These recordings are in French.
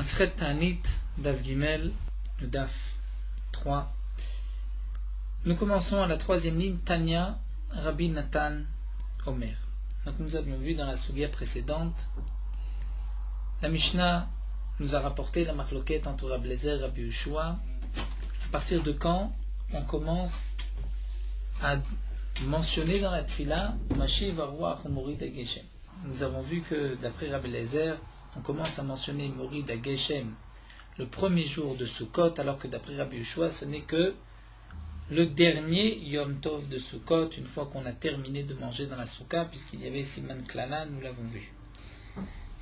Masechet Ta'anit, Daf Gimel, le Daf 3. Nous commençons à la troisième ligne, Tanya, Rabbi Nathan, Omer. Donc nous avions vu dans la Sugia précédente, la Mishnah nous a rapporté la marloquette entre Rabbi Eliezer et Rabbi Yehoshua. À partir de quand on commence à mentionner dans la Tfila Mashiach Varuach Morid HaGeshem. Nous avons vu que d'après Rabbi Eliezer, on commence à mentionner Morid HaGeshem le premier jour de Sukkot, alors que d'après Rabbi Yehoshua, ce n'est que le dernier Yom Tov de Sukkot, une fois qu'on a terminé de manger dans la Soukha, puisqu'il y avait Siman Klana, nous l'avons vu.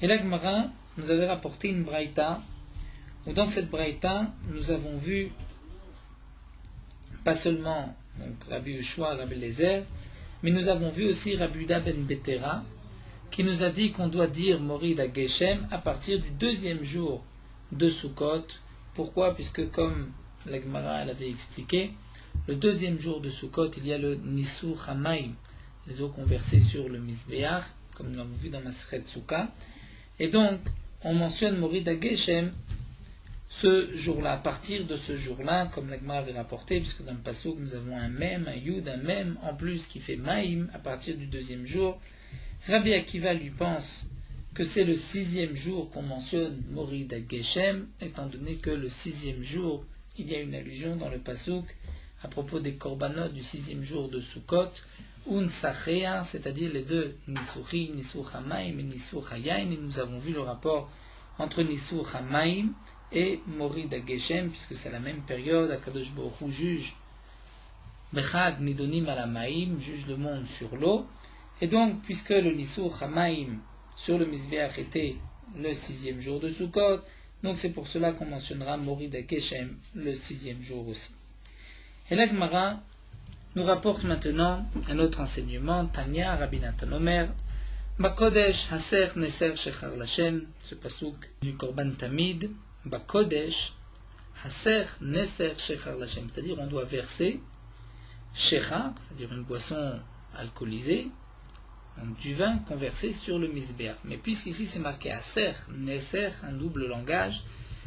Et la Gemara nous avait rapporté une braïta, où dans cette braïta, nous avons vu pas seulement donc, Rabbi Yehoshua, Rabbi Eliezer, mais nous avons vu aussi Rabbi Yehuda ben Betera, qui nous a dit qu'on doit dire Morid HaGeshem à partir du deuxième jour de Sukkot. Pourquoi? Puisque comme la Gemara l'avait expliqué, le deuxième jour de Sukkot, il y a le Nisur Hamayim, les eaux qu'on versait sur le Mizbeach, comme nous l'avons vu dans Masechet Sukkah. Et donc, on mentionne Morid HaGeshem ce jour-là, à partir de ce jour-là, comme la Gemara avait rapporté, puisque dans le Passouk, nous avons un Mem, un Yud, un Mem, en plus qui fait Maïm, à partir du deuxième jour. Rabbi Akiva lui pense que c'est le sixième jour qu'on mentionne Morid HaGeshem, étant donné que le sixième jour, il y a une allusion dans le Passouk à propos des korbanot du sixième jour de Sukkot, Unsachea, c'est-à-dire les deux Nisurim, Nisur Hamayim et Nisur Hayayin, et nous avons vu le rapport entre Nisur Hamayim et Morid HaGeshem, puisque c'est la même période, Akadosh Baruch Hu juge Bechad Nidonim Alamaim, juge le monde sur l'eau. Et donc, puisque le Nisur Hamayim sur le Mizbeach était le sixième jour de Sukkot, donc c'est pour cela qu'on mentionnera Morid HaGeshem le sixième jour aussi. Et la Gemara nous rapporte maintenant un autre enseignement, Tanya, Rabbi Nathan Omer, Bakodesh Haser Neser Shechar Lashem, ce pasouk du Korban Tamid, Bakodesh Haser Neser Shechar Lashem, c'est-à-dire on doit verser Shechar, c'est-à-dire une boisson alcoolisée, donc du vin conversé sur le Mizbeach. Mais puisqu'ici c'est marqué Haser Neser, un double langage,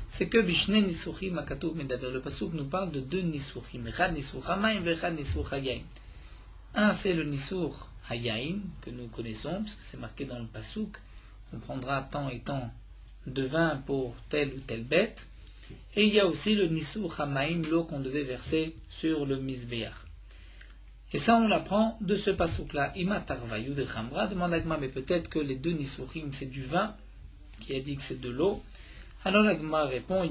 c'est que Bishne Nisuchim Akatoub Medaber. Le Passouk nous parle de deux Nisuchim. Echad Nisur Hamayim, Echad Nisur Hayayin. Un, c'est le Nisur Hayayin, que nous connaissons, puisque c'est marqué dans le Passouk. On prendra tant et tant de vin pour telle ou telle bête. Et il y a aussi le Nisur Hamayim, l'eau qu'on devait verser sur le Mizbeach. Et ça, on l'apprend de ce Passouk-là. Ima Tarvayu de Chamra, demande Agma, mais peut-être que les deux Nisuchim, c'est du vin, qui a dit que c'est de l'eau. Alors la Gemara répond, le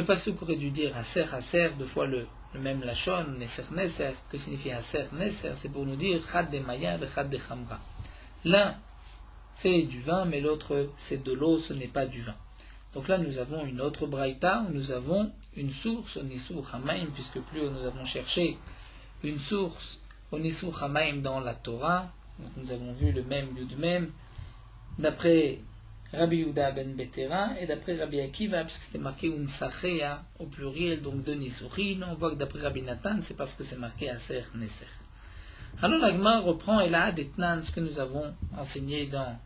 pasuk aurait dû dire Haser Haser, deux fois le même lachon, Neser Neser, que signifie Haser Neser, c'est pour nous dire Chad de Maya et Chad de Chamra. L'un c'est du vin, mais l'autre c'est de l'eau, ce n'est pas du vin. Donc là nous avons une autre braïta, où nous avons une source au Nisur Hamayim, puisque plus nous avons cherché une source au Nisur Hamayim dans la Torah. Donc nous avons vu le même Yud Mem d'après Rabbi Yehuda ben Betera et d'après Rabbi Akiva, puisque c'était marqué Unsachea au pluriel, donc de Nisurim. On voit que d'après Rabbi Nathan, c'est parce que c'est marqué Haser Neser. Alors la Gemara reprend Ela Detnan, ce que nous avons enseigné dans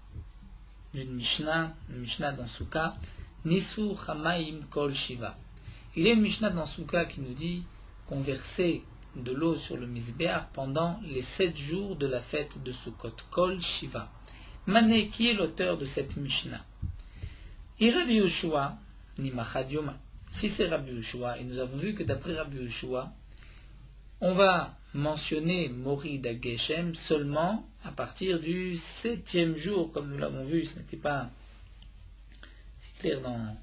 une Mishnah dans Soukha, Nisur Hamayim Kol Shiva. Il y a une Mishnah dans Soukha qui nous dit qu'on versait de l'eau sur le Mizbeach pendant les 7 jours de la fête de Sukkot. Kol Shiva. Mané, qui est l'auteur de cette Mishnah? Et Rabbi Yehoshua, Nimachad Yoma. Si c'est Rabbi Yehoshua, et nous avons vu que d'après Rabbi Yehoshua, on va mentionner Morid HaGeshem seulement à partir du 7e jour, comme nous l'avons vu, ce n'était pas si clair dans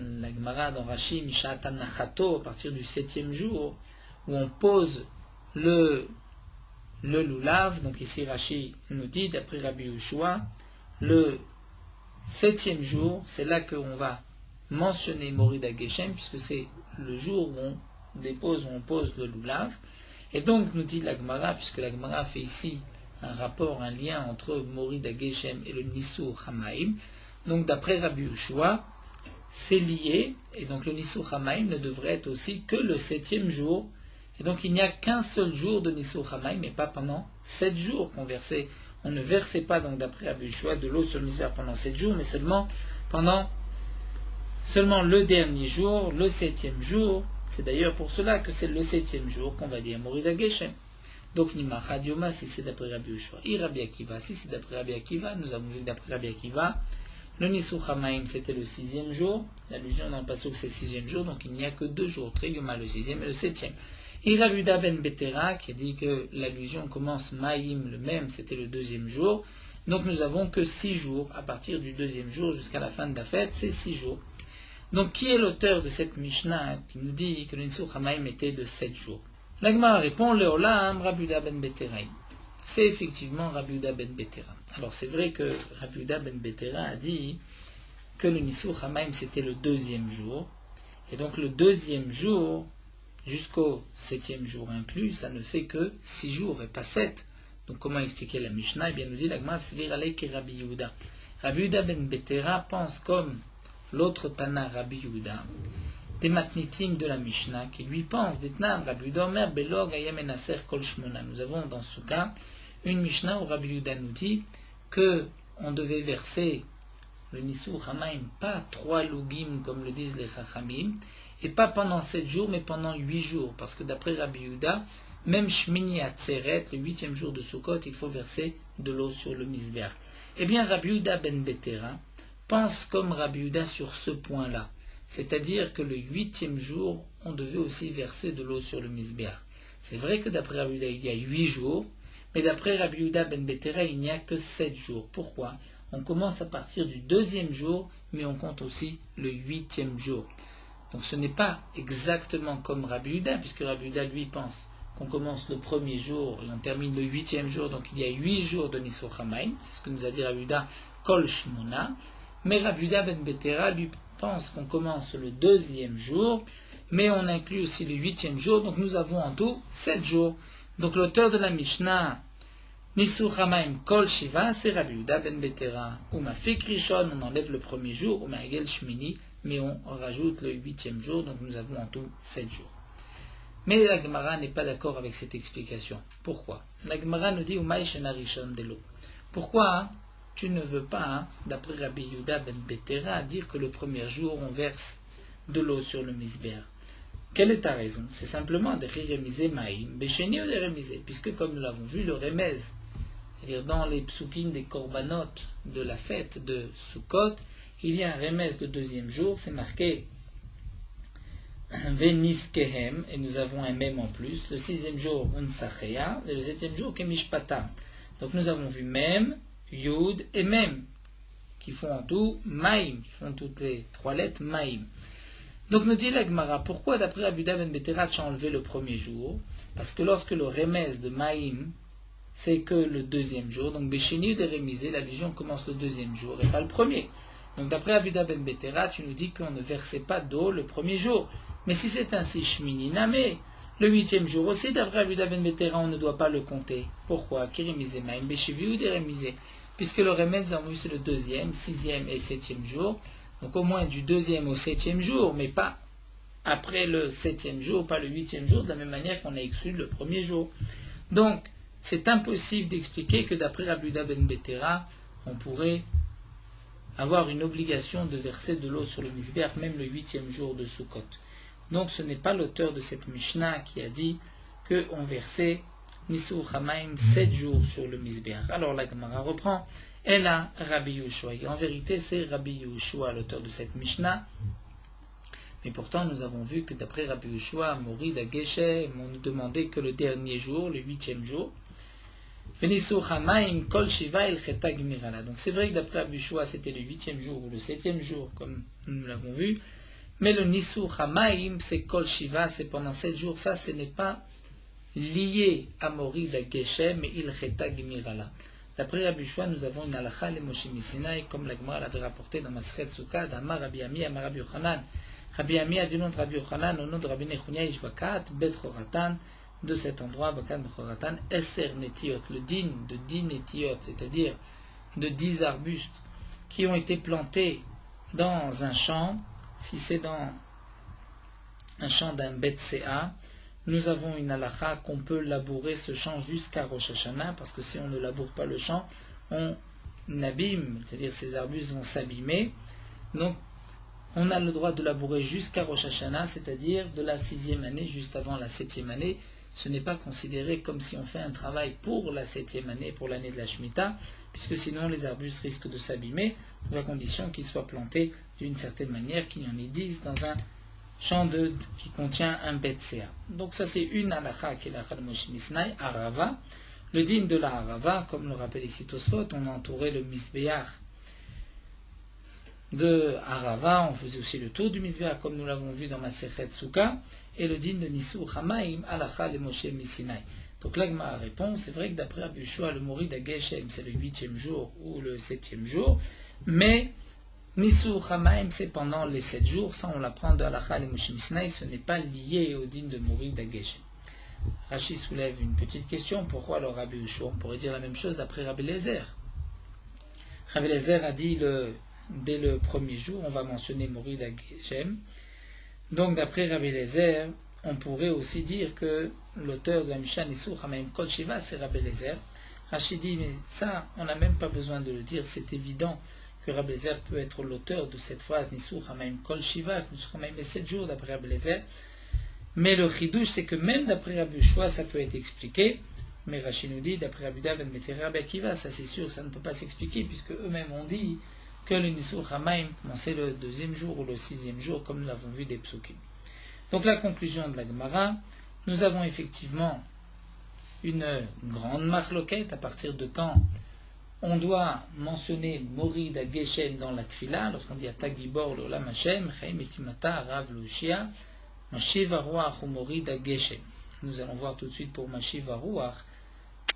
la Gemara, dans Rashi, Mishatan Nachato, à partir du 7e jour, où on pose le lulav. Donc ici Rashi nous dit, d'après Rabbi Yehoshua, le 7e jour, c'est là qu'on va mentionner Morid HaGeshem, puisque c'est le jour où on pose le lulav. Et donc nous dit la Gemara, puisque la Gemara fait ici un rapport, un lien entre Morid HaGeshem et le Nisur Hamayim, donc d'après Rabbi Yehoshua, c'est lié, et donc le Nisur Hamayim ne devrait être aussi que le 7e jour. Et donc il n'y a qu'un seul jour de Nisur Hamayim, mais pas pendant 7 jours qu'on versait on ne versait pas, donc d'après Rabbi Yehoshua, de l'eau sur le misbéach pendant 7 jours, mais seulement le dernier jour, le 7e jour. C'est d'ailleurs pour cela que c'est le 7e jour qu'on va dire Morida Geshem. Donc Nima Chadioma, si c'est d'après Rabbi Yehoshua. Et Rabbi Akiva, si c'est d'après Rabbi Akiva, nous avons vu d'après Rabbi Akiva, le Nisou Hamaim c'était le 6e jour, l'allusion dans le passage c'est le 6e jour, donc il n'y a que 2 jours, Triyoma le 6e et le 7e. Et Rabbi Yehuda ben Betera qui a dit que l'allusion commence Maïm le même, c'était le 2e jour, donc nous avons que 6 jours, à partir du 2e jour jusqu'à la fin de la fête, c'est 6 jours. Donc qui est l'auteur de cette Mishnah qui nous dit que le Nisou Hamaim était de 7 jours? L'Agmara répond, le Olam, Rabbi Yehuda ben Betera. C'est effectivement Rabbi Yehuda ben Betera. Alors c'est vrai que Rabbi Yehuda ben Betera a dit que le Nisou Hamaim c'était le 2e jour, et donc le 2e jour jusqu'au 7e jour inclus, ça ne fait que 6 jours et pas 7. Donc comment expliquer la Mishnah? Eh bien nous dit l'Agmara, c'est lire avec Rabbi Yehuda. Rabbi Yehuda ben Betera pense comme l'autre Tana Rabbi Yehuda, des matnitim de la Mishnah, qui lui pense, d'Etnan, Rabbi Yehuda Omer, Belog, Ayem Enaser, Kol Shmona. Nous avons dans ce cas une Mishnah où Rabbi Yehuda nous dit que on devait verser le Nisou Hamaim, pas 3 lugim comme le disent les Chachamim, et pas pendant 7 jours, mais pendant 8 jours, parce que d'après Rabbi Yehuda, même Shmini Atzeret, le 8e jour de Sukkot, il faut verser de l'eau sur le Mizbeach. Eh bien, Rabbi Yehuda ben Betera pense comme Rabbi Yehuda sur ce point-là, c'est-à-dire que le 8e jour, on devait aussi verser de l'eau sur le Mizbeach. C'est vrai que d'après Rabbi Yehuda, il y a 8 jours, mais d'après Rabbi Yehuda ben Betera, il n'y a que 7 jours. Pourquoi? On commence à partir du 2e jour, mais on compte aussi le 8e jour. Donc ce n'est pas exactement comme Rabbi Yehuda, puisque Rabbi Yehuda, lui, pense qu'on commence le 1er jour et on termine le 8e jour, donc il y a 8 jours de Nisou Hamaim, c'est ce que nous a dit Rabbi Yehuda, Kol Shmona. Mais Rabbi Yehuda ben Betera, lui, pense qu'on commence le 2e jour, mais on inclut aussi le 8e jour, donc nous avons en tout 7 jours. Donc l'auteur de la Mishnah, Nisou Hamaim Kol Shiva, c'est Rabbi Yehuda ben Betera. Ou Mafik Rishon, on enlève le 1er jour, ou Ma'agel Shmini, mais on rajoute le 8e jour, donc nous avons en tout 7 jours. Mais la Gemara n'est pas d'accord avec cette explication. Pourquoi? La Gemara nous dit Umay Shena Rishon de l'eau. Pourquoi tu ne veux pas, d'après Rabbi Yehuda ben Betera, dire que le 1er jour on verse de l'eau sur le Mizbeach? Quelle est ta raison? C'est simplement de rémiser Maïm, Bécheni ou de rémiser, puisque comme nous l'avons vu, le remez, c'est-à-dire dans les psukim des korbanot de la fête de Sukkot, il y a un remez le 2e jour, c'est marqué Veniskehem, et nous avons un mem en plus. Le 6e jour, Unsachea, et le 7e jour, Kemishpatam. Donc nous avons vu mem, yud et mem, qui font en tout maïm, qui font toutes les 3 lettres maïm. Donc nous dit la Gemara, pourquoi d'après Rabbi Yehuda ben Betera tu as enlevé le 1er jour? Parce que lorsque le remez de maïm, c'est que le 2e jour, donc Bécheni de rémisé, l'allusion commence le 2e jour et pas le 1er. Donc d'après Rabbi Yehuda ben Betera, tu nous dis qu'on ne versait pas d'eau le 1er jour. Mais si c'est ainsi, Shmini Namé, le 8e jour aussi, d'après Rabbi Yehuda ben Betera, on ne doit pas le compter. Pourquoi? Kérémisé Maïm Béchivi ou dérémisé? Puisque le remède, c'est le 2e, 6e et 7e jour. Donc au moins du 2e au 7e jour, mais pas après le 7e jour, pas le 8e jour, de la même manière qu'on a exclu le 1er jour. Donc, c'est impossible d'expliquer que d'après Rabbi Yehuda ben Betera, on pourrait avoir une obligation de verser de l'eau sur le Mizbeach, même le 8e jour de Sukkot. Donc ce n'est pas l'auteur de cette Mishnah qui a dit qu'on versait Nisou Hamaim 7 jours sur le Mizbeach. Alors la Gemara reprend, elle a Rabbi Yehoshua. En vérité, c'est Rabbi Yehoshua l'auteur de cette Mishnah. Mais pourtant, nous avons vu que d'après Rabbi Yehoshua, Morid à Geshem, on nous demandait que le dernier jour, le 8e jour, Nisou Hamaim Kol Shiva El Cheta Gmirala. Donc c'est vrai que d'après Rabbi Yehoshua, c'était le 8e jour ou le 7e jour, comme nous l'avons vu. Mais le Nisou Hamaim, c'est Kol Shiva, c'est pendant 7 jours. Ça, ce n'est pas lié à Morid à Geshem, mais Il Cheta Gmirala. D'après Rabbi Yehoshua, nous avons une halakha le Moshe Misinaï, comme la Gemara l'avait rapporté dans Masechet Sukkah, d'Amar Rabbi Ami, Amar Rabbi Yochanan. Rabbi Ami a du nom de Rabbi Yochanan, au nom de Rabbi Nechunia Ishbakat, Bet Choratan, de cet endroit, Bakat Bechoratan, Eser Netiot, le din de 10 Netiot, c'est-à-dire de 10 arbustes qui ont été plantés dans un champ. Si c'est dans un champ d'un Betsea, nous avons une halakha qu'on peut labourer ce champ jusqu'à Rosh Hashanah, parce que si on ne laboure pas le champ, on abîme, c'est-à-dire ces arbustes vont s'abîmer. Donc, on a le droit de labourer jusqu'à Rosh Hashanah, c'est-à-dire de la 6e année, juste avant la 7e année. Ce n'est pas considéré comme si on fait un travail pour la 7e année, pour l'année de la Shemitah, puisque sinon les arbustes risquent de s'abîmer, à condition qu'ils soient plantés d'une certaine manière, qu'il y en ait 10 dans un champ qui contient un betsea. Donc ça c'est une halakha qui est la halakha de Moshe Misnai, Arava. Le din de la Arava, comme le rappelle ici Tosfot, on a entouré le Misbéach de Arava, on faisait aussi le tour du Misbéach, comme nous l'avons vu dans Masechet Souka, et le din de Nisou Hamaim, halakha de Moshe Misnai. Donc l'Agma répond, c'est vrai que d'après Rabbi Yehoshua, le Morid à Geshem, c'est le 8e jour ou le 7e jour, mais Nisou Hamaim, c'est pendant les 7 jours, ça on l'apprend de halakha de Moshe Misnai, ce n'est pas lié au din de Morid à Geshem. Rashi soulève une petite question, pourquoi alors Rabbi Yehoshua? On pourrait dire la même chose d'après Rabbi Eliezer. Rabbi Eliezer a dit dès le premier jour, on va mentionner Morid à Geshem. Donc d'après Rabbi Eliezer, on pourrait aussi dire que l'auteur de la Mishnah Nisou Hamaim Kol Shiva, c'est Rabbi Eliezer. Rashi dit, mais ça, on n'a même pas besoin de le dire, c'est évident que Rabbi Eliezer peut être l'auteur de cette phrase Nisou Hamaim Kol Shiva, que Nisou Hamaim est 7 jours d'après Rabbi Eliezer. Mais le chidouche, c'est que même d'après Rabbi Yehoshua, ça peut être expliqué. Mais Rashi nous dit, d'après Rabbi Uda ben Betera Rabbi Akiva, ça c'est sûr, ça ne peut pas s'expliquer, puisque eux-mêmes ont dit que le Nisou Hamaim commençait le 2e jour ou le 6e jour, comme nous l'avons vu des psukim. Donc la conclusion de la Gemara, nous avons effectivement une grande marloquette à partir de quand on doit mentionner Morid à Geshem dans la Tfila, lorsqu'on dit Atagibor l'Olam Hashem, Chaim etimata Rav Lushia, Mashiv Aruach ou Morid à Geshem. Nous allons voir tout de suite pour Mashiv Aruach,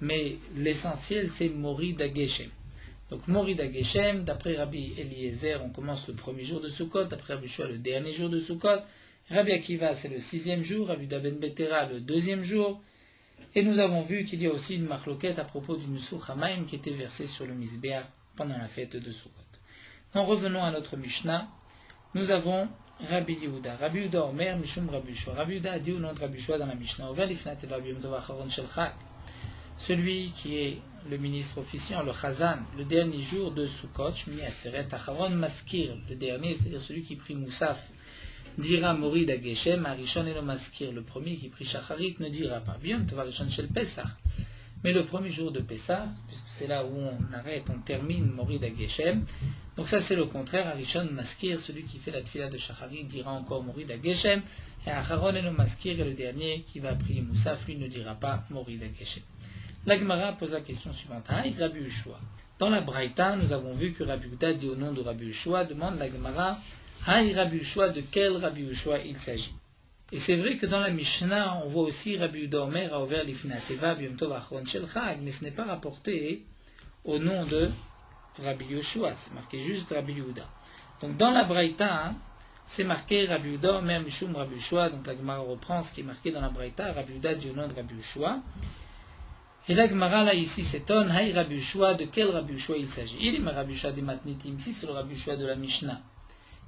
mais l'essentiel c'est Morid à Geshem. Donc Morid à Geshem, d'après Rabbi Eliezer, on commence le premier jour de Sukkot, d'après Rabbi Yehoshua le dernier jour de Sukkot, Rabbi Akiva c'est le 6e jour, Rabbi Uda ben Betera le 2e jour, et nous avons vu qu'il y a aussi une marloquette à propos du Nisou Hamaim qui était versé sur le Mizbeach pendant la fête de Sukkot. Donc revenons à notre Mishnah, nous avons Rabbi Yehuda. Rabbi Yehuda Omer, Mishum Rabbi Yehoshua. Rabbi Yehuda a dit au nom de Rabbi Yehoshua dans la Mishnah, celui qui est le ministre officiant, le Chazan, le dernier jour de Sukkot, Shmini Atzeret Acharon Maskir, le dernier, c'est-à-dire celui qui prie Moussaf, dira Morid à Geshem, Arishon et le Maskir, le premier qui prie Shacharit ne dira pas, Biom Tovarishon Shel Pesach. Mais le premier jour de Pessah, puisque c'est là où on arrête, on termine Morid à Geshem, donc ça c'est le contraire, Arishon Maskir, celui qui fait la tfila de Shacharit dira encore Morid à Geshem, et Acharon et le Maskir est le dernier qui va prier Moussaf, lui ne dira pas Morid à Geshem. La Gemara pose la question suivante, Haïk Rabbi Yehoshua. Dans la Braïta, nous avons vu que Rabbi Uda dit au nom de Rabbi Yehoshua, demande la Gemara, Haïk Rabbi Yehoshua, de quel Rabbi Yehoshua il s'agit. Et c'est vrai que dans la Mishnah, on voit aussi Rabbi Yehuda Omer a ouvert l'Ifnat Teva B'Yom Tov Achron Shel Chag, mais ce n'est pas rapporté au nom de Rabbi Yehoshua, c'est marqué juste Rabbi Yehuda. Donc dans la Braïta, c'est marqué Rabbi Yehuda Omer Mishum Rabbi Yehoshua, donc la Gemara reprend ce qui est marqué dans la Braïta, Rabbi Yehuda dit au nom de Rabbi Yehoshua. Et la Gemara là ici s'étonne, Haï Rabbi Yehoshua, de quel Rabbi Yehoshua il s'agit. Il est Rabbi Yehoshua des Matnitim, si c'est le Rabbi Yehoshua de la Mishnah,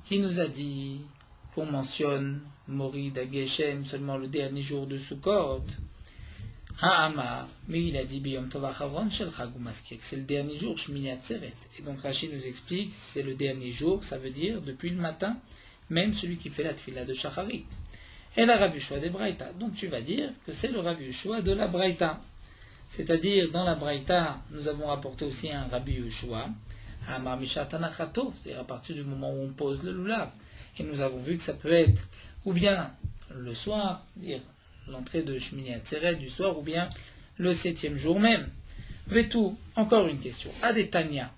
qui nous a dit qu'on mentionne Morid à Geshem seulement le dernier jour de Sukkot. Ha'amar, mais il a dit Biyom Tov Achavron Shel Chag Umaskir, c'est le dernier jour, Shmini Atzeret. Et donc Rashi nous explique, c'est le dernier jour, ça veut dire depuis le matin, même celui qui fait la tfila de Shacharit. Et la Rabbi Yehoshua des Braïta. Donc tu vas dire que c'est le Rabbi Yehoshua de la Braïta. C'est-à-dire, dans la Braïta, nous avons rapporté aussi un Rabbi Yehoshua, Ha'amar Mishatanachato, c'est-à-dire à partir du moment où on pose le lulav. Et nous avons vu que ça peut être ou bien le soir, dire l'entrée de Shmini Atzeret du soir, ou bien le 7e jour même. Vetou, encore une question. Adetania,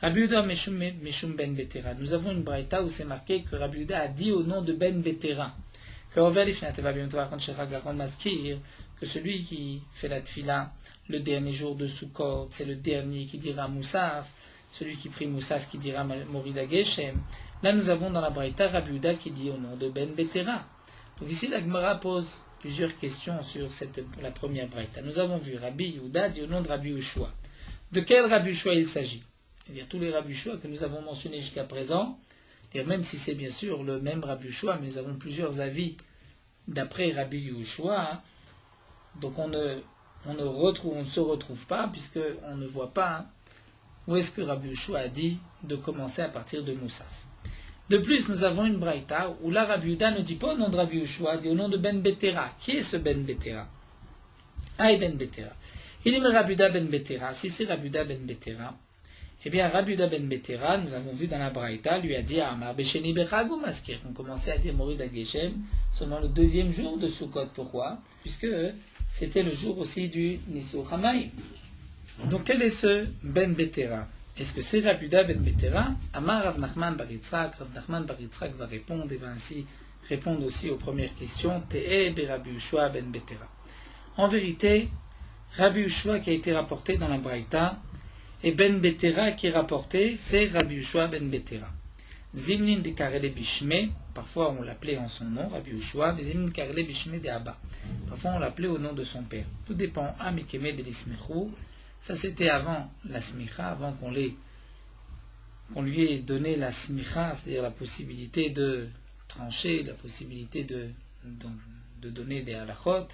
Rabbi Yehuda Meshum Ben Betera. Nous avons une braïta où c'est marqué que Rabbi Yehuda a dit au nom de Ben Betera que celui qui fait la tfila le dernier jour de Sukkot, c'est le dernier qui dira Moussaf, celui qui prie Moussaf qui dira Morid à Geshem. Là, nous avons dans la Braïta Rabbi Yehuda qui dit au nom de Ben Betera. Donc ici, la Gemara pose plusieurs questions sur la première Braïta. Nous avons vu Rabbi Yehuda dit au nom de Rabbi Yehoshua. De quel Rabbi Yehoshua il s'agit? C'est-à-dire tous les Rabbi Yehoshua que nous avons mentionnés jusqu'à présent, même si c'est bien sûr le même Rabbi Yehoshua, mais nous avons plusieurs avis d'après Rabbi Yehoshua, donc on ne se retrouve pas, puisqu'on ne voit pas où est-ce que Rabbi Yehoshua a dit de commencer à partir de Moussaf. De plus, nous avons une braïta où là Rabbi Yehuda ne dit pas au nom de Rabbi Yehoshua, dit au nom de Ben Betera. Qui est ce Ben Betera? Ben Betera. Il dit Rabbi Yehuda Ben Betera. Si c'est Rabbi Yehuda Ben Betera, eh bien Rabbi Yehuda Ben Betera, nous l'avons vu dans la braïta, lui a dit Amar Besheni Bechag ou Maskir. On commençait à dire Morid Ageshem seulement le deuxième jour de Sukkot. Pourquoi? Puisque c'était le jour aussi du Nisur Hamaim. Donc quel est ce Ben Betera? Est-ce que c'est Rabbi Yehuda Ben Betera? Amar Rav Nachman bar Yitzhak. Rav Nachman bar Yitzhak va répondre et va ainsi répondre aussi aux premières questions. Te'e be Rabbi Yehoshua Ben Betera. En vérité, Rabbi Yehoshua qui a été rapporté dans la Braïta et Ben Betera qui est rapporté, c'est Rabbi Yehoshua Ben Betera. Zimnin de Karele Bishme, parfois on l'appelait en son nom, Rabbi Yehoshua, mais Zimnin de Karele Bishme de Abba. Parfois on l'appelait au nom de son père. Tout dépend. Amikeme de l'Ismechou. Ça c'était avant la smicha, avant qu'on lui ait donné la smicha, c'est-à-dire la possibilité de trancher, la possibilité de donner des halachot,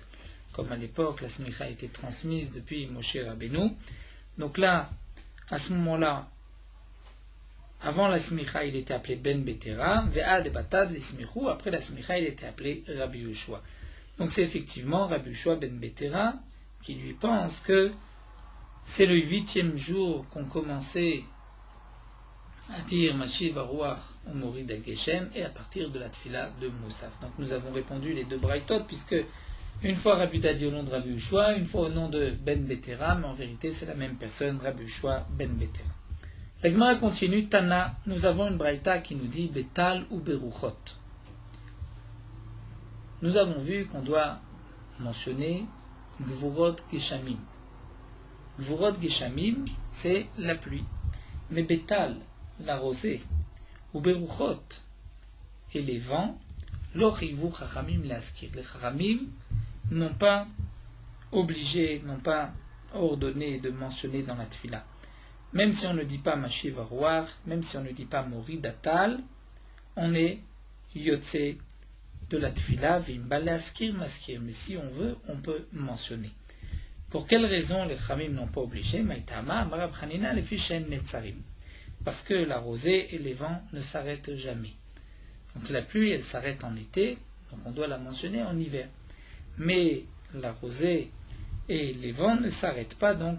comme à l'époque la smicha a été transmise depuis Moshe Rabbeinu. Donc là, à ce moment-là, avant la smicha, il était appelé Ben Betera, Ve'ad et Batad l'Ismichou, après la smicha, il était appelé Rabbi Yehoshua. Donc c'est effectivement Rabbi Yehoshua Ben Betera qui lui pense que c'est le 8e jour qu'on commençait à dire Mashiv Aruach au Morid Ageshem et à partir de la Tfila de Moussaf. Donc nous avons répondu les deux braïtot, puisque une fois Rabbi Yehuda dit au nom de Rabbi Yehoshua, une fois au nom de Ben Betera, mais en vérité c'est la même personne, Rabbi Yehoshua Ben Betera. La Gemara continue, Tana, nous avons une braïta qui nous dit Betal ou Beruchot. Nous avons vu qu'on doit mentionner Gvurot Geshamim. Gvurot Geshamim, c'est la pluie. Mais Betal, la rosée, ou Beruchot, et les vents, l'Ochivu Chachamim Laskir. Les Chachamim n'ont pas obligé, n'ont pas ordonné de mentionner dans la Tfila. Même si on ne dit pas Mashiv Aruach, même si on ne dit pas Morid Atal, on est Yotze de la Tfila, Vimba Laskir Maskir. Mais si on veut, on peut mentionner. Pour quelle raison les Chachamim n'ont pas obligé? Parce que la rosée et les vents ne s'arrêtent jamais. Donc la pluie, elle s'arrête en été, donc on doit la mentionner en hiver. Mais la rosée et les vents ne s'arrêtent pas, donc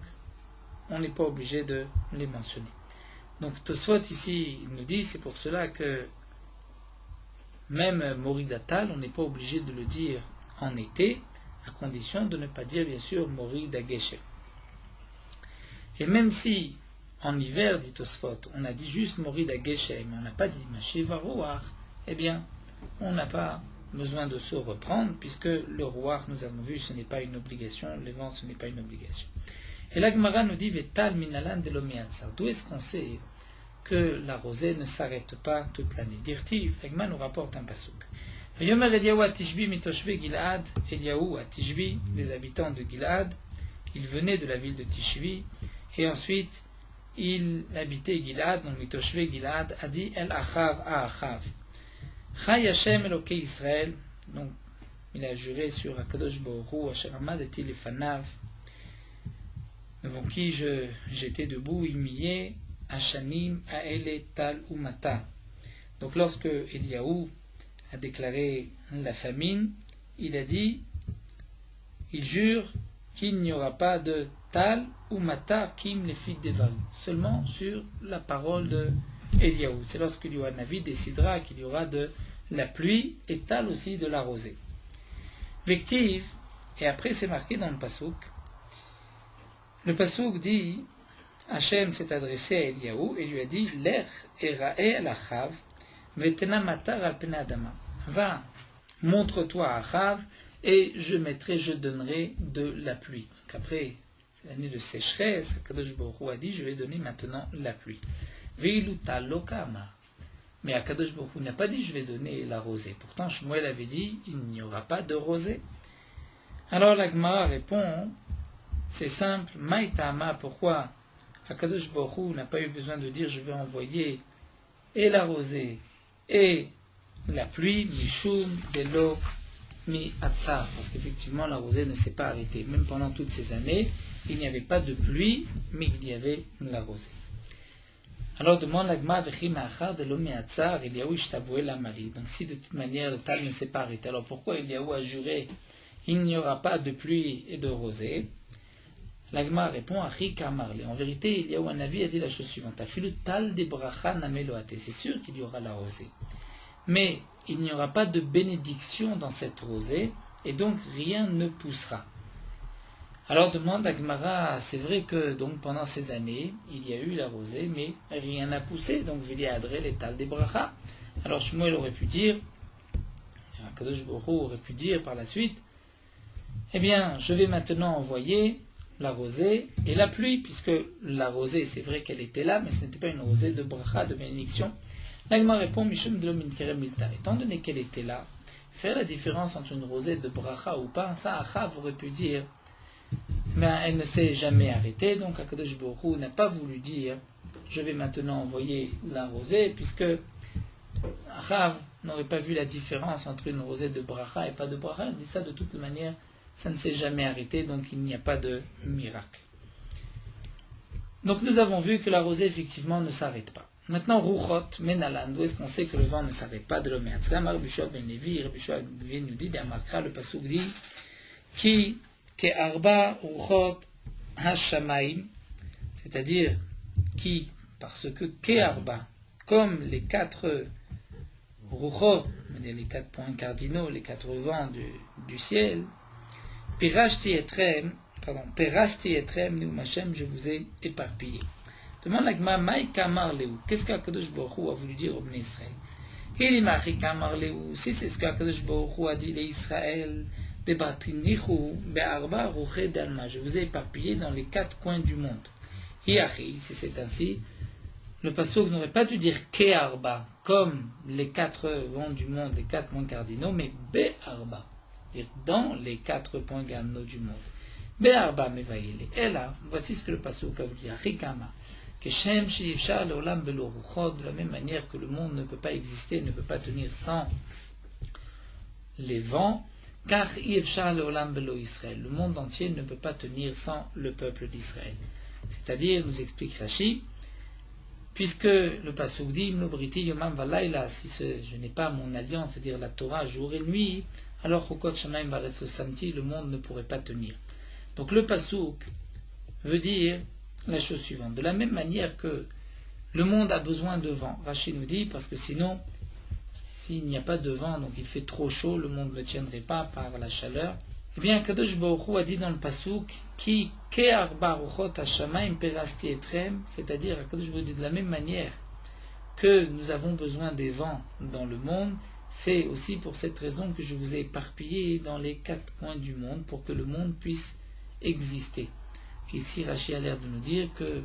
on n'est pas obligé de les mentionner. Donc Tosfot ici il nous dit, c'est pour cela que même Morid Atal, on n'est pas obligé de le dire en été, à condition de ne pas dire bien sûr Morid Ageshem. Et même si en hiver, dit Tosfot, on a dit juste Morid Ageshem, on n'a pas dit Mashiv Aruach, eh bien on n'a pas besoin de se reprendre, puisque le Ruach, nous avons vu, ce n'est pas une obligation, les vents, ce n'est pas une obligation. Et la Gemara nous dit Vetal minalan de l'omiatzar. D'où est-ce qu'on sait que la rosée ne s'arrête pas toute l'année? Dirtiv, la Gemara nous rapporte un pasuk. Yomer Eliyahu Atishbi mitoshve Gilad, Eliyahu Atishbi, les habitants de Gilad, ils venaient de la ville de Tishvi, et ensuite il habitait Gilad, donc mitoshve Gilad, a dit El Achav a Achav. Chai Hashem Elokei Israël, donc il a juré sur Akadosh Baruch Hu, Asher Amadeti Lefanav, devant qui j'étais debout, Imiye, Hashanim, Aele, Tal, Umata. Donc lorsque Eliyahu a déclaré la famine, il a dit, il jure qu'il n'y aura pas de Tal ou Mata Kim les filles d'Evaru, seulement sur la parole de Eliyahu. C'est lorsque Eliyahu Navi décidera qu'il y aura de la pluie et Tal aussi de la rosée. Vective, et après c'est marqué dans le Pasuk. Le Pasuk dit, Hachem s'est adressé à Eliyahu et lui a dit, Lech erae al-Achav, vetena matar al pena adama. Va, montre-toi à Achav et je donnerai de la pluie. Donc après, c'est l'année de sécheresse, Akadosh Baruch Hu a dit, je vais donner maintenant la pluie. Veiluta lokama. Mais Akadosh Baruch Hu n'a pas dit, je vais donner la rosée. Pourtant, Shmuel avait dit, il n'y aura pas de rosée. Alors la Gemara répond, c'est simple, Maïtama, pourquoi Akadosh Baruch Hu n'a pas eu besoin de dire je vais envoyer et la rosée et la pluie, Mishum, Delo, mi atzar, parce qu'effectivement la rosée ne s'est pas arrêtée. Même pendant toutes ces années, il n'y avait pas de pluie, mais il y avait la rosée. Alors demande l'agma vechi ma'achar de l'homme atzar, Eliyahu ishtaboué la Marie. Donc si de toute manière le tal ne s'est pas arrêté, alors pourquoi Eliyahu a juré il n'y aura pas de pluie et de rosée? L'agma répond Achi Kamarle. En vérité, Eliyahu Hanavi a dit la chose suivante: Afilu tal de bracha nameloate. C'est sûr qu'il y aura la rosée, mais il n'y aura pas de bénédiction dans cette rosée, et donc rien ne poussera. Alors demande à Gemara, c'est vrai que donc pendant ces années, il y a eu la rosée, mais rien n'a poussé, donc Vili Adre les tal des bracha. Alors Shmuel aurait pu dire, Kadosh Baruch Hu aurait pu dire par la suite, eh bien, je vais maintenant envoyer la rosée et la pluie, puisque la rosée, c'est vrai qu'elle était là, mais ce n'était pas une rosée de bracha, de bénédiction. L'Agma répond, Mishum de l'homin kerem miltar. Étant donné qu'elle était là, faire la différence entre une rosée de bracha ou pas, ça, Achav aurait pu dire, mais elle ne s'est jamais arrêtée, donc Akadosh Baruch Hu n'a pas voulu dire, je vais maintenant envoyer la rosée, puisque Achav n'aurait pas vu la différence entre une rosée de bracha et pas de bracha. Il dit ça de toute manière, ça ne s'est jamais arrêté, donc il n'y a pas de miracle. Donc nous avons vu que la rosée effectivement ne s'arrête pas. Maintenant, Ruchot, Menalan, d'où est-ce qu'on sait que le vent ne s'arrête pas? De l'homme et Atzlam, Rabbi Shua ben Levi, Rabbi Shua ben Levi nous dit, d'Amakra, le pasuk dit, qui, ke arba Ruchot Hashamaim, c'est-à-dire qui, parce que ke arba, comme les 4 Ruchot, les 4 points cardinaux, les 4 vents du ciel, Perasti etrem, Neumachem, je vous ai éparpillé. Demande l'agma, Maï Kamar Leu, qu'est-ce qu'Akadosh Baruch Hu a voulu dire au Bnei Israël? Il Maï Kamar Leu, si c'est ce qu'Akadosh Baruch Hu a dit les Israël, Bebatinichu, Be'arba Ruche Dalma, je vous ai éparpillé dans les 4 coins du monde. Hiachi, si c'est ainsi, le pasuk n'aurait pas dû dire Ke'arba, comme les 4 vents du monde, les 4 points cardinaux, mais Be'arba, c'est-à-dire dans les 4 points cardinaux du monde. Be'arba Mevayele. Et là, voici ce que le pasuk a voulu dire. Rikama. Que Shem Shivcha Leolam Belo Ruchot, de la même manière que le monde ne peut pas exister, ne peut pas tenir sans les vents, car Yivcha Leolam Belo Israël. Le monde entier ne peut pas tenir sans le peuple d'Israël. C'est-à-dire, nous explique Rashi, puisque le pasuk dit Mnobriti Yomam Valayla, si je n'ai pas mon alliance, c'est-à-dire la Torah jour et nuit, alors Chokot Shamaim Varetz Samti, le monde ne pourrait pas tenir. Donc le pasuk veut dire la chose suivante. De la même manière que le monde a besoin de vent, Rashi nous dit, parce que sinon, s'il n'y a pas de vent, donc il fait trop chaud, le monde ne tiendrait pas par la chaleur. Eh bien, Kadosh Baruch Hu a dit dans le pasuk, Ki ke'ar baruchot hashamayim perasti etrem, c'est-à-dire, Kadosh Baruch Hu dit de la même manière que nous avons besoin des vents dans le monde, c'est aussi pour cette raison que je vous ai éparpillé dans les 4 coins du monde pour que le monde puisse exister. Ici, Rashi a l'air de nous dire que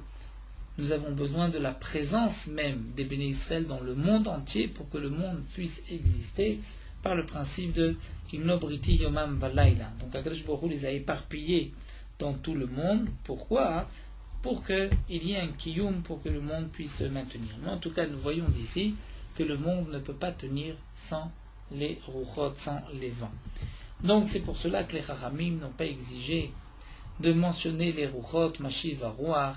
nous avons besoin de la présence même des Béné Israël dans le monde entier pour que le monde puisse exister par le principe de Imnobriti Yomam Valayla. Donc Akadosh Baruch Hu les a éparpillés dans tout le monde. Pourquoi? Pour qu'il y ait un kiyum, pour que le monde puisse se maintenir. Mais en tout cas, nous voyons d'ici que le monde ne peut pas tenir sans les ruchot, sans les vents. Donc c'est pour cela que les Chachamim n'ont pas exigé de mentionner les ruchot, mashiv aruach,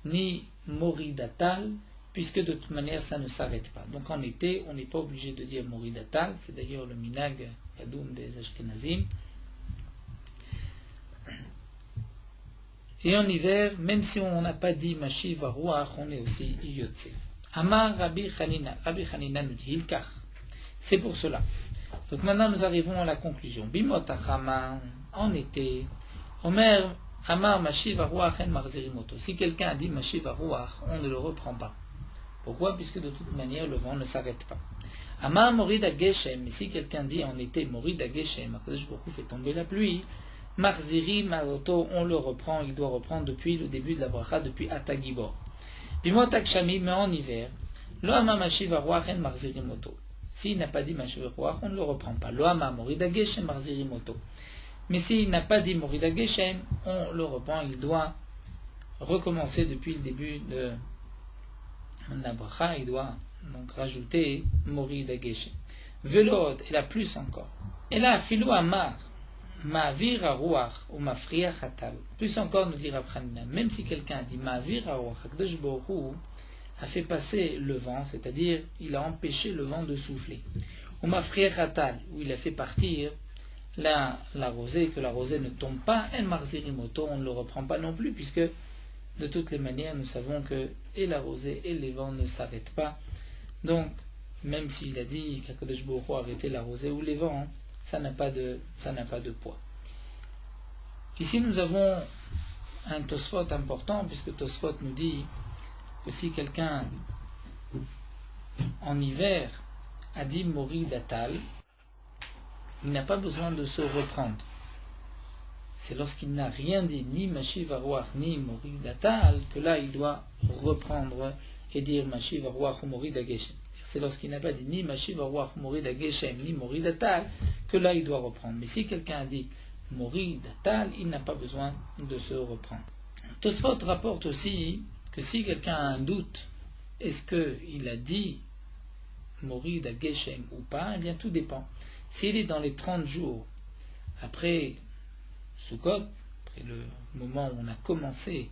ni moridatal, puisque de toute manière ça ne s'arrête pas. Donc en été, on n'est pas obligé de dire moridatal, c'est d'ailleurs le minag kadoum des Ashkenazim. Et en hiver, même si on n'a pas dit mashiv aruach, on est aussi yotze. Amar Rabbi Chanina nous dit Hilkach. C'est pour cela. Donc maintenant nous arrivons à la conclusion. Bimot achama, en été, Omer Amar Mashiv Aruach en Marzerimoto. Si quelqu'un a dit Mashiv Aruach, on ne le reprend pas. Pourquoi? Puisque de toute manière le vent ne s'arrête pas. Amar Morid Ageshem. Si quelqu'un dit en été Morid Ageshem, Akadosh Baruch Hu fait tomber la pluie, Marziri Maroto, on le reprend, il doit reprendre depuis le début de la bracha, depuis Atagibor. Bimot Akshami, mais en hiver, Lo Amar Mashiv Aruach en Marzerimoto. S'il n'a pas dit Mashiv Aruach, on ne le reprend pas. Lo Amar Morid Ageshem Marzerimoto. Mais s'il n'a pas dit Morida Geshem, on le reprend, il doit recommencer depuis le début de la bracha, il doit donc rajouter Morida Geshem. Velod, et la plus encore. Et là, Philo Amar, Ma'avir Aruach ou Mafriya Khatal. Plus encore, nous dit Rav Hanina, même si quelqu'un dit Ma'avir Aruach, Hakadosh Baruch Hu a fait passer le vent, c'est-à-dire il a empêché le vent de souffler. Ou Mafriya Khatal, où il a fait partir la rosée, que la rosée ne tombe pas, El Marzirimoto, on ne le reprend pas non plus, puisque de toutes les manières, nous savons que et la rosée et les vents ne s'arrêtent pas. Donc, même s'il a dit qu'Akadosh Baruch Hu a arrêté la rosée ou les vents, ça n'a pas de poids. Ici, nous avons un Tosfot important, puisque Tosfot nous dit que si quelqu'un, en hiver, a dit Mori Datal, il n'a pas besoin de se reprendre. C'est lorsqu'il n'a rien dit, ni Mashiv Aruach, ni Mori Datal, que là, il doit reprendre et dire Mashiv Aruach ou Mori Dageshem. C'est lorsqu'il n'a pas dit ni Mashiv Aruach, Mori Dageshem, ni Mori Datal, que là, il doit reprendre. Mais si quelqu'un a dit Mori Datal, il n'a pas besoin de se reprendre. Tosfot rapporte aussi que si quelqu'un a un doute, est-ce qu'il a dit Mori Dageshem ou pas, eh bien tout dépend. S'il est dans les 30 jours après Sukkot, après le moment où on a commencé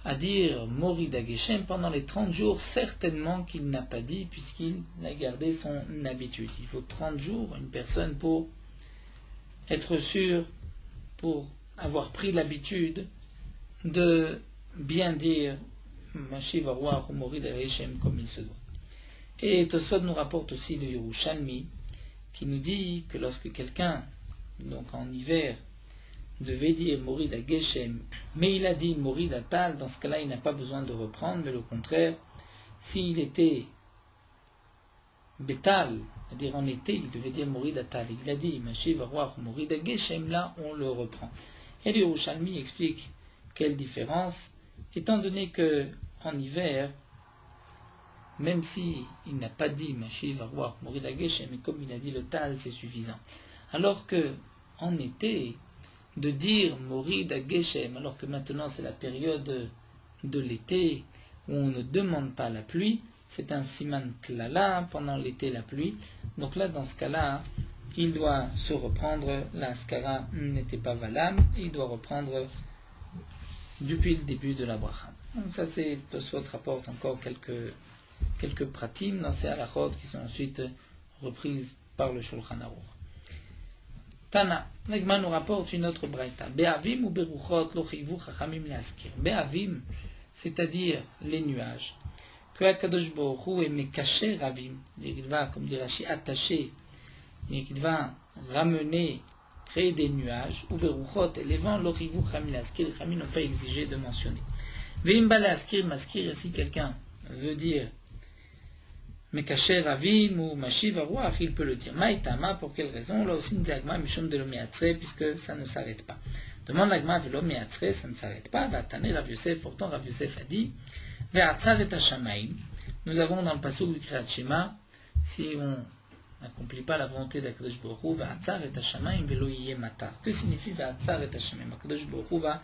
à dire Mori Dageshem, pendant les 30 jours, certainement qu'il n'a pas dit, puisqu'il a gardé son habitude. Il faut 30 jours, une personne, pour être sûr, pour avoir pris l'habitude de bien dire Mashiv Aruach ou Mori Dageshem comme il se doit. Et Tosfot nous rapporte aussi le Yerushalmi, qui nous dit que lorsque quelqu'un, donc en hiver, devait dire Mori Dageshem, mais il a dit Mori Datal, dans ce cas-là, il n'a pas besoin de reprendre, mais le contraire, s'il était Betal, c'est-à-dire en été, il devait dire Mori Datal, il a dit Mashiv Aruach ou Mori Dageshem, là, on le reprend. Et le Yerushalmi explique quelle différence, étant donné que en hiver, même si il n'a pas dit Mashiv Aruach ou Mori Dageshem, mais comme il a dit le Tal, c'est suffisant. Alors que en été, de dire Mori Dageshem, alors que maintenant c'est la période de l'été où on ne demande pas la pluie, c'est un siman klala, pendant l'été la pluie. Donc là, dans ce cas-là, il doit se reprendre, la skara n'était pas valable, il doit reprendre depuis le début de la bracha. Donc ça, c'est Tosfot rapporte encore quelques pratiques dans ces halachot qui sont ensuite reprises par le Shulchan Aruch. Tana, l'Agma nous rapporte une autre braïta. Be'avim ou beruchot lo chivu chachamim leaskir. Be'avim, c'est-à-dire les nuages. Que Akadosh Baruch Hu est mekaché ravim. Il va, comme dit Rashi, attacher. Il va ramener, créer des nuages. Ou beruchot et les vents lo chivu chachamim leaskir. Les chachamim n'ont pas exigé de mentionner. Ve'im ba leaskir maskir. Si quelqu'un veut dire Mekacher Ravim ou Mashiv Aruach, il peut le dire. Maïtama, pour quelle raison? Là aussi, l'agma mishum de l'omiatre, puisque ça ne s'arrête pas. Demande l'agma velomiatre, ça ne s'arrête pas. Va tanner Rav Yosef, pourtant Rav Yosef a dit Ve'atzar et Hashamaim. Nous avons dans le passage du Kriyat Shema, si on n'accomplit pas la volonté d'Akadosh Baruch Hu, Ve'atzar et Hashamaim velo yiyeh matar. Que signifie Ve'atzar et Hashamaim? Akadosh Baruch Hu va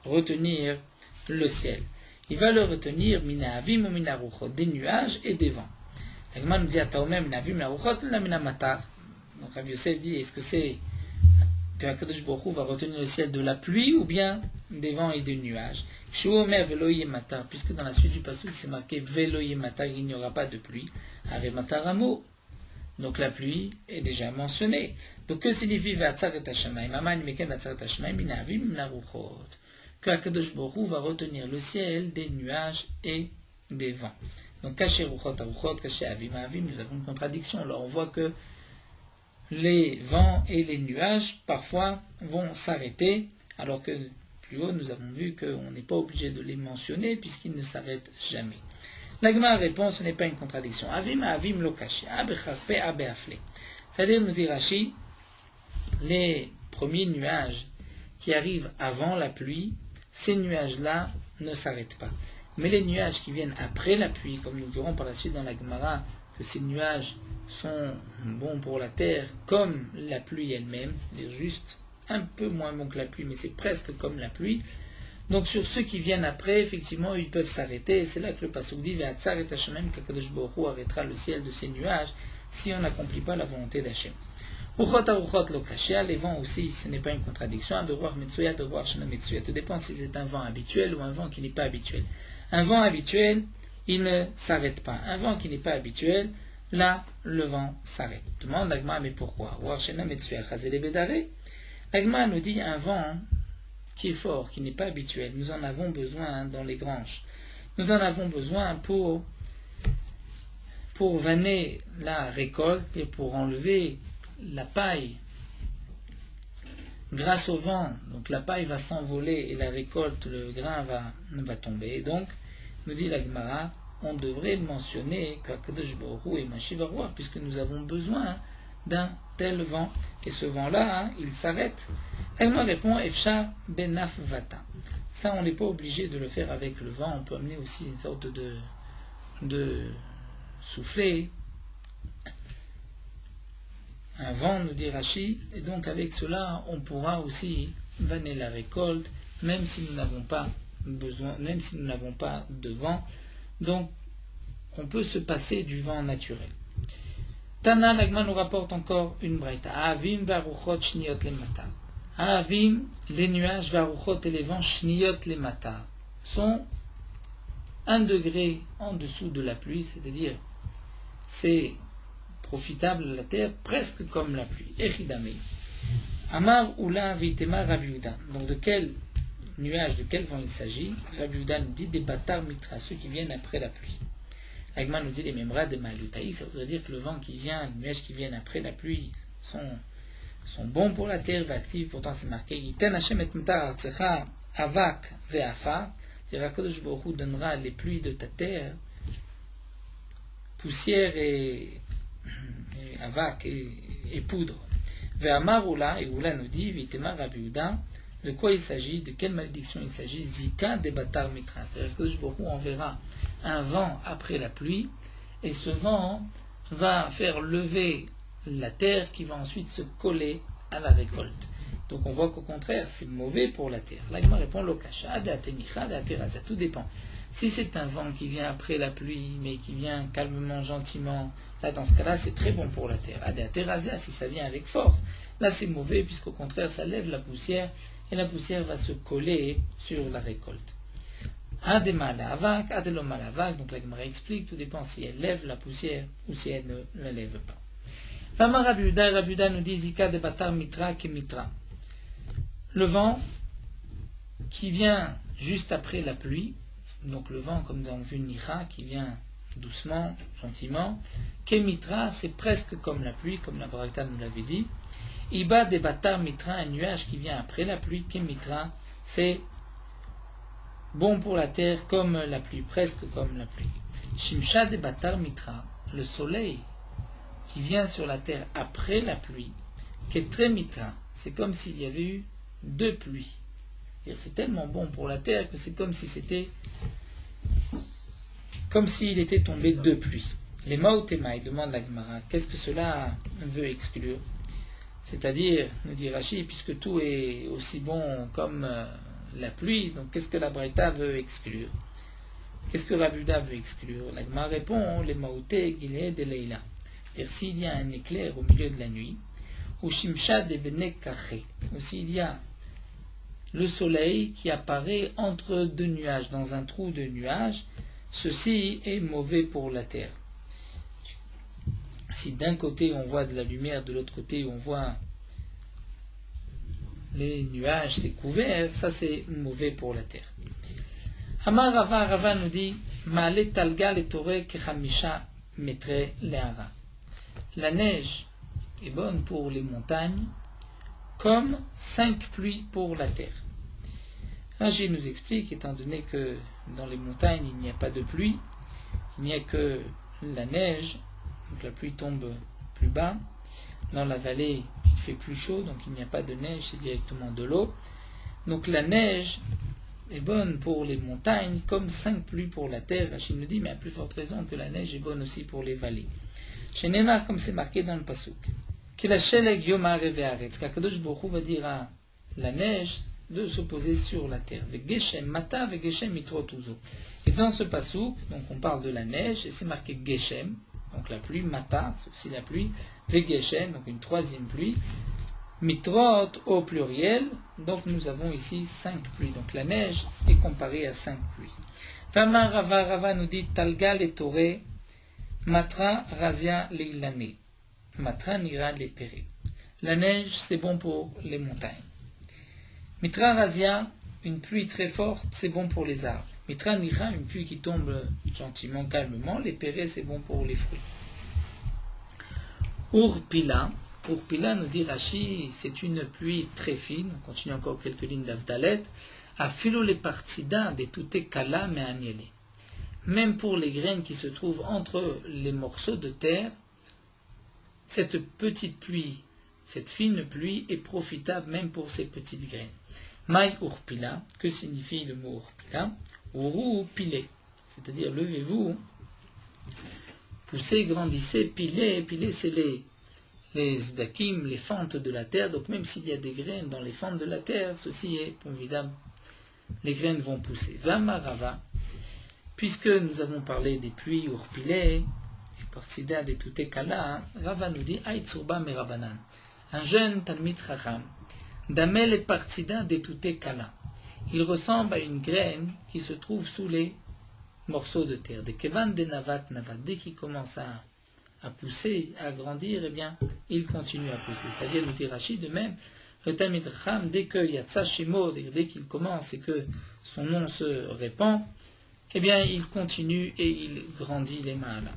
retenir le ciel. Il va le retenir mina avim ou mina ruchot, des nuages et des vents. L'agma nous dit Ataomem navim la ruchot la mina matar. Donc Rav Yosef dit est-ce que c'est que Akadosh Baruch Hu va retenir le ciel de la pluie ou bien des vents et des nuages? Shu omer velo yiyeh matar, puisque dans la suite du passage c'est marqué velo yiyeh matar, il n'y aura pas de pluie. Are matar amo. Donc la pluie est déjà mentionnée. Donc que signifie ve'atzar et hashamaim? Aman meken ve'atzar et hashamaim mina avim mina ruchot. Que Akadosh Baruch Hu va retenir le ciel des nuages et des vents. Donc, caché ruchot à ruchot, caché avim à avim, nous avons une contradiction. Alors, on voit que les vents et les nuages, parfois, vont s'arrêter, alors que plus haut, nous avons vu qu'on n'est pas obligé de les mentionner, puisqu'ils ne s'arrêtent jamais. L'agma répond, ce n'est pas une contradiction. Avim à avim lo caché, abecharpe abeafle. C'est-à-dire, nous dit Rashi, les premiers nuages qui arrivent avant la pluie, ces nuages-là ne s'arrêtent pas. Mais les nuages qui viennent après la pluie, comme nous verrons par la suite dans la Gemara, que ces nuages sont bons pour la terre comme la pluie elle-même, c'est-à-dire juste un peu moins bon que la pluie, mais c'est presque comme la pluie. Donc sur ceux qui viennent après, effectivement, ils peuvent s'arrêter, et c'est là que le pasuk dit Ve'atzar et Hashamaim, qu'Akadosh Baruch Hu arrêtera le ciel de ces nuages, si on n'accomplit pas la volonté d'Hachem. Les vents aussi, ce n'est pas une contradiction. Tout dépend si c'est un vent habituel ou un vent qui n'est pas habituel. Un vent habituel, il ne s'arrête pas. Un vent qui n'est pas habituel, là, le vent s'arrête. Demande l'Agma, mais pourquoi? L'Agma nous dit un vent qui est fort, qui n'est pas habituel. Nous en avons besoin dans les granges. Nous en avons besoin pour vanner la récolte et pour enlever la paille. Grâce au vent, donc la paille va s'envoler et la récolte, le grain va tomber. Et donc, nous dit la Gemara, on devrait mentionner qu'Akadosh Baruch Hu est Mashiach Haruach, puisque nous avons besoin d'un tel vent. Et ce vent-là, il s'arrête. La Gemara répond, Efshar benaf vata. Ça, on n'est pas obligé de le faire avec le vent. On peut amener aussi une sorte de souffler. Un vent, nous dit Rashi, et donc avec cela, on pourra aussi vanner la récolte, même si nous n'avons pas besoin, même si nous n'avons pas de vent. Donc, on peut se passer du vent naturel. Tana Lagma nous rapporte encore une braïta. Avim varuchot shniot le matar. Avim, les nuages, varuchot et les vents, shniot le matar, sont 1 degré en dessous de la pluie, c'est-à-dire, c'est profitable à la terre, presque comme la pluie. Echidamei. Amar Ula Vitema Rabbi Yehuda. Donc de quel nuage, de quel vent il s'agit? Rabbi Yehuda nous dit des batar mitra, ceux qui viennent après la pluie. L'Agma nous dit les memra de Malutaï, ça voudrait dire que le vent qui vient, les nuages qui viennent après la pluie sont bons pour la terre, actifs, pourtant c'est marqué Yiten Hashem et Mtar Artsecha Avak Ve'afa. C'est-à-dire qu'Akadosh Baruch Hu donnera les pluies de ta terre, poussière et avak et poudre. Ve'amar Ula, et Ula nous dit, Vitema Rabbi Yehuda, de quoi il s'agit, de quelle malédiction il s'agit, Zika de Batar Mitra. C'est-à-dire que Akadosh Baruch Hu enverra un vent après la pluie, et ce vent va faire lever la terre qui va ensuite se coller à la récolte. Donc on voit qu'au contraire, c'est mauvais pour la terre. L'Agma répond Lokasha, tout dépend. Si c'est un vent qui vient après la pluie, mais qui vient calmement, gentiment, là dans ce cas-là, c'est très bon pour la terre. Si ça vient avec force, là c'est mauvais, puisqu'au contraire, ça lève la poussière, et la poussière va se coller sur la récolte. Ademalavak, adelomalavak, donc la Gemara explique, tout dépend si elle lève la poussière ou si elle ne la lève pas. Fama Rabbi Yehuda nous dit Zika de Batar Mitra ke Mitra. Le vent qui vient juste après la pluie, donc le vent, comme nous avons vu, Nicha, qui vient doucement, gentiment, Kemitra, c'est presque comme la pluie, comme la Braïta nous l'avait dit. Iba de Batar Mitra, un nuage qui vient après la pluie, Kemitra, c'est bon pour la terre comme la pluie, presque comme la pluie. Shimsha de Batar Mitra, le soleil qui vient sur la terre après la pluie, Ketre Mitra, c'est comme s'il y avait eu 2 pluies. C'est tellement bon pour la terre que c'est comme si s'il était tombé 2 pluies. Les Maotemaï, demande la Gemara, qu'est-ce que cela veut exclure? C'est-à-dire, nous dit Rashi, puisque tout est aussi bon comme la pluie, donc qu'est-ce que la Braïta veut exclure? Qu'est-ce que Rabbi Yehuda veut exclure? La Gemara répond, les Maoté Gilé de Leila. Et s'il y a un éclair au milieu de la nuit, ou Shimsha de Bene Kaché, ou s'il y a le soleil qui apparaît entre 2 nuages, dans un trou de nuages, ceci est mauvais pour la terre. Si d'un côté on voit de la lumière, de l'autre côté on voit les nuages, c'est couvert, ça c'est mauvais pour la terre. Amar Rava nous dit Ma'ale talga le toreh kechamisha metre le'ara. La neige est bonne pour les montagnes comme 5 pluies pour la terre. Rachid nous explique, étant donné que dans les montagnes il n'y a pas de pluie, il n'y a que la neige, donc la pluie tombe plus bas. Dans la vallée il fait plus chaud, donc il n'y a pas de neige, c'est directement de l'eau. Donc la neige est bonne pour les montagnes comme 5 pluies pour la terre. Rachid nous dit, mais à plus forte raison que la neige est bonne aussi pour les vallées. Chez Neymar, comme c'est marqué dans le Pasuk, qu'Akadosh Baruch Hu va dire à la neige de se poser sur la terre. Et dans ce pasuk, donc on parle de la neige, et c'est marqué Geshem, donc donc la pluie, Mata, c'est aussi la pluie, Vegeshem, donc une troisième pluie, Mitrot au pluriel, donc nous avons ici 5 pluies. Donc la neige est comparée à 5 pluies. Vama Rava, Rava nous dit Talga le Toré, Matra Razia Leilane, Matra Nira le Péré. La neige, c'est bon pour les montagnes. Mitra Razia, une pluie très forte, c'est bon pour les arbres. Mitra Nira, une pluie qui tombe gentiment, calmement. Les Péré, c'est bon pour les fruits. Urpila, nous dit Rashi, c'est une pluie très fine. On continue encore quelques lignes d'Avdalet. Afilo les partida de toute kala mais agnelé. Même pour les graines qui se trouvent entre les morceaux de terre, cette petite pluie, cette fine pluie est profitable même pour ces petites graines. Mai urpila, que signifie le mot urpila? Uru pilé, c'est-à-dire levez-vous, poussez, grandissez, pilez, c'est les zdakim, les fentes de la terre. Donc même s'il y a des graines dans les fentes de la terre, ceci est évidemment, les graines vont pousser. Vama Rava, puisque nous avons parlé des pluies urpilées, et partida de toute kala, Rava nous dit Aïtsurba merabanan, un jeune Talmid Chacham, Damel et partida de toute kala. Il ressemble à une graine qui se trouve sous les morceaux de terre. De Kevan de Navat, dès qu'il commence à pousser, à grandir, eh bien, il continue à pousser. C'est-à-dire, nous dit Rashi, de même, le Talmid Chacham, dès qu'il y a Tsashimo, dès qu'il commence et que son nom se répand, eh bien, il continue et il grandit les mains là.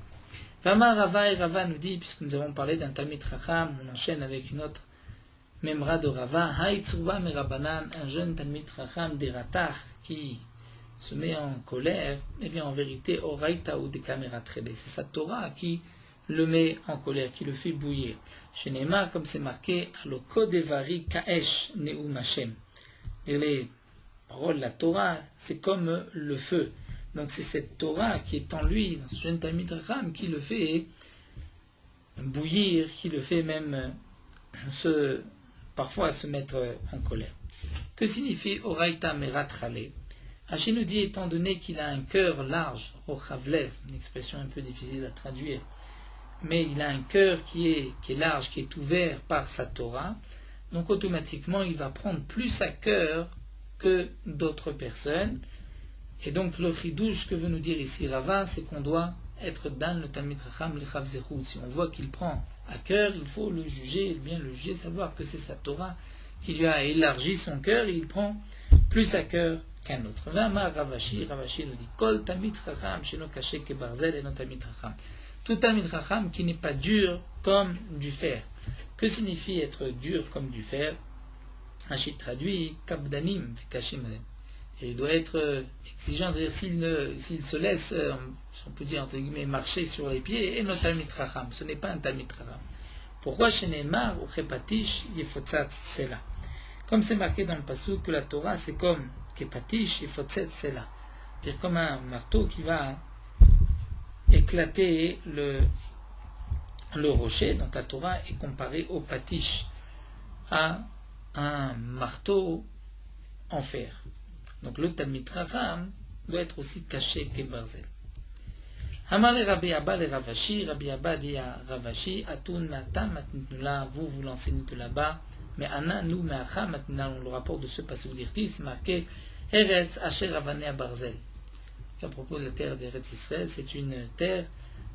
Vama Rava et Rava nous dit, puisque nous avons parlé d'un Talmid Chacham, on enchaîne avec une autre Memra de Rava, Haïtsurba Merabanan, un jeune Talmid Chacham d'Eratach qui se met en colère, eh bien, en vérité, Oraita ou des caméras tradées. C'est sa Torah qui le met en colère, qui le fait bouillir. Chez Neymar, comme c'est marqué, Aloko devari kaesh neum Hashem. Les paroles de la Torah, c'est comme le feu. Donc c'est cette Torah qui est en lui, dans ce jeune Talmid Chacham, qui le fait bouillir, qui le fait même parfois se mettre en colère. Que signifie Oraita merat chale? Rashi nous dit, étant donné qu'il a un cœur large, Rochavlev, une expression un peu difficile à traduire, mais il a un cœur qui est large, qui est ouvert par sa Torah, donc automatiquement il va prendre plus à cœur que d'autres personnes. Et donc le chidouche que veut nous dire ici Rava, c'est qu'on doit être dans le Talmid Chacham l'Echav Zechut. Si on voit qu'il prend à cœur, il faut le juger, bien le juger, savoir que c'est sa Torah qui lui a élargi son cœur, et il prend plus à cœur qu'un autre. Vama Ravashi nous dit Kol Talmid Chacham sheno kaché ke barzel et non Talmid Chacham. Tout Talmid Chacham qui n'est pas dur comme du fer. Que signifie être dur comme du fer? Rashi traduit Kabdanim Vekashim. Et il doit être exigeant, c'est-à-dire s'il se laisse, on peut dire entre guillemets, marcher sur les pieds, et non Talmid Chacham. Ce n'est pas un Talmid Chacham. Pourquoi chez Neymar ou Chepatish Yefotzat Sela? Comme c'est marqué dans le passage que la Torah c'est comme Kepatish Yefotzat Sela, c'est-à-dire comme un marteau qui va éclater le rocher. Donc la Torah est comparée au patish, à un marteau en fer. Donc le Talmid Chacham doit être aussi caché que Barzel. Hamar le Rabbi Abba le Ravashi, Rabbi Abba dit à Ravashi, Atun mata matnula, vous l'enseignez de là-bas, mais Anna nous me'acha matnula, le rapport de ce passage d'Irti, c'est marqué Eretz Asher Avanea Barzel. À propos de la terre d'Eretz Israël, c'est une terre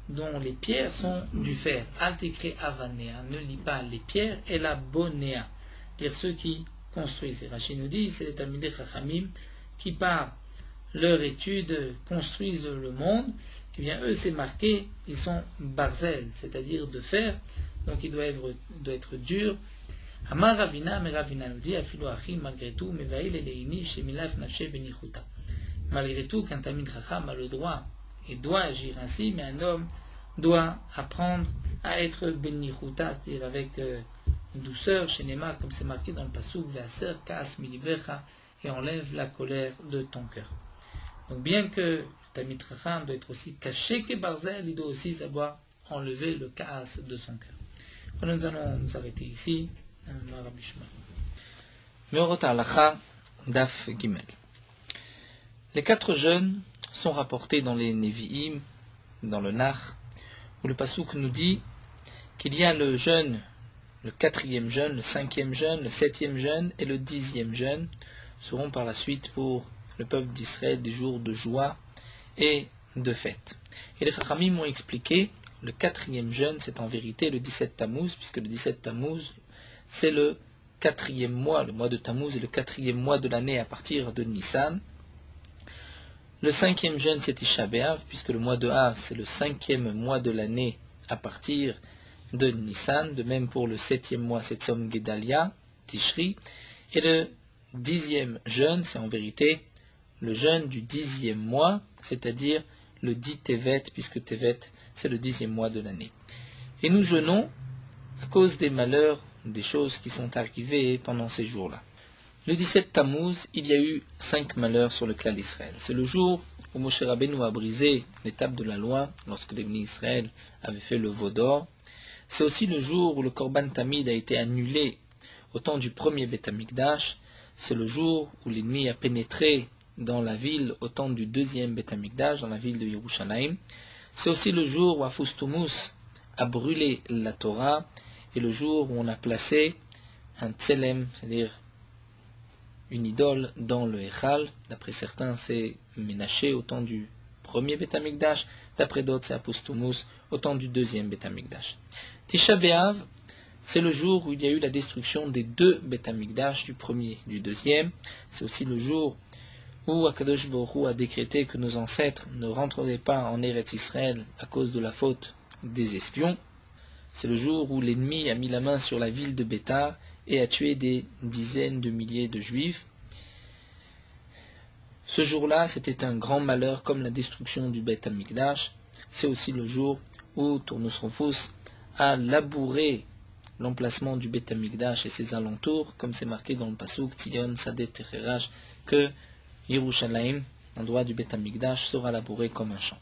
dont les pierres sont du fer. Altikre Avanea, ne lis pas les pierres, et la Bonea, dire ceux qui construisent. Et Rashi nous dit, c'est les Talmidei Chachamim qui par leur étude construisent le monde. Eh bien eux c'est marqué, ils sont barzel, c'est-à-dire de fer, donc il doit être dur. Amar Ravina, mais Ravina nous dit, Afilo Achim, malgré tout, Mevaïl et Leini, Shemilaf Nafshe Benichuta. Malgré tout, qu'un Talmid Chacham a le droit et doit agir ainsi, mais un homme doit apprendre à être Benichuta, c'est-à-dire avec douceur, chez Nema, comme c'est marqué dans le Pasuk, Ve'aser Kaas Milibecha, et enlève la colère de ton cœur. Donc bien que le Talmid Chacham doit être aussi caché que Barzel, il doit aussi savoir enlever le Kaas de son cœur. Alors nous allons nous arrêter ici. Meorot Halacha, Daf Gimel. Les 4 jeunes sont rapportés dans les Nevi'im, dans le Nach, où le Passouk nous dit qu'il y a le jeûne, le 4e jeûne, le 5e jeûne, le 7e jeûne et le 10e jeûne seront par la suite pour le peuple d'Israël des jours de joie et de fête. Et les Chachamim m'ont expliqué, le 4e jeûne c'est en vérité le 17 Tammuz, puisque le 17 Tammuz c'est le 4e mois, le mois de Tammuz est le 4e mois de l'année à partir de Nissan. Le 5e jeûne c'est Tisha B'Av, puisque le mois de Av c'est le 5e mois de l'année à partir de Nissan. De même pour le 7e mois c'est Tzom Gedalia, Tishri. Et le 10e jeûne c'est en vérité le jeûne du 10e mois, c'est-à-dire le 10 Tevet, puisque Tevet c'est le 10e mois de l'année. Et nous jeûnons à cause des malheurs, des choses qui sont arrivées pendant ces jours-là. Le 17 Tammuz, il y a eu 5 malheurs sur le clan d'Israël. C'est le jour où Moshe Rabbeinu a brisé l'étape de la loi, lorsque les bénis Israël avaient fait le veau d'or. C'est aussi le jour où le Korban Tamid a été annulé au temps du premier Beth Amikdash. C'est le jour où l'ennemi a pénétré dans la ville au temps du deuxième Beth Amikdash, dans la ville de Yerushalayim. C'est aussi le jour où Afoustumus a brûlé la Torah, et le jour où on a placé un tselem, c'est-à-dire une idole, dans le Echal. D'après certains, c'est Ménaché au temps du premier Beth Amikdash, d'après d'autres, c'est Afoustumus au temps du deuxième Beth Amikdash. Tisha B'Av, c'est le jour où il y a eu la destruction des 2 Beth Amikdash, du premier et du deuxième. C'est aussi le jour où Akadosh Baruch Hu a décrété que nos ancêtres ne rentreraient pas en Eretz Israël à cause de la faute des espions. C'est le jour où l'ennemi a mis la main sur la ville de Bétar et a tué des dizaines de milliers de juifs. Ce jour-là, c'était un grand malheur comme la destruction du Beth Amikdash. C'est aussi le jour où Tournus Rufus a labouré l'emplacement du Beth Amikdash et ses alentours, comme c'est marqué dans le Pasuk Tzion Sadeh Techerach, que Yerushalayim, l'endroit du Beth Amikdash, sera labouré comme un champ.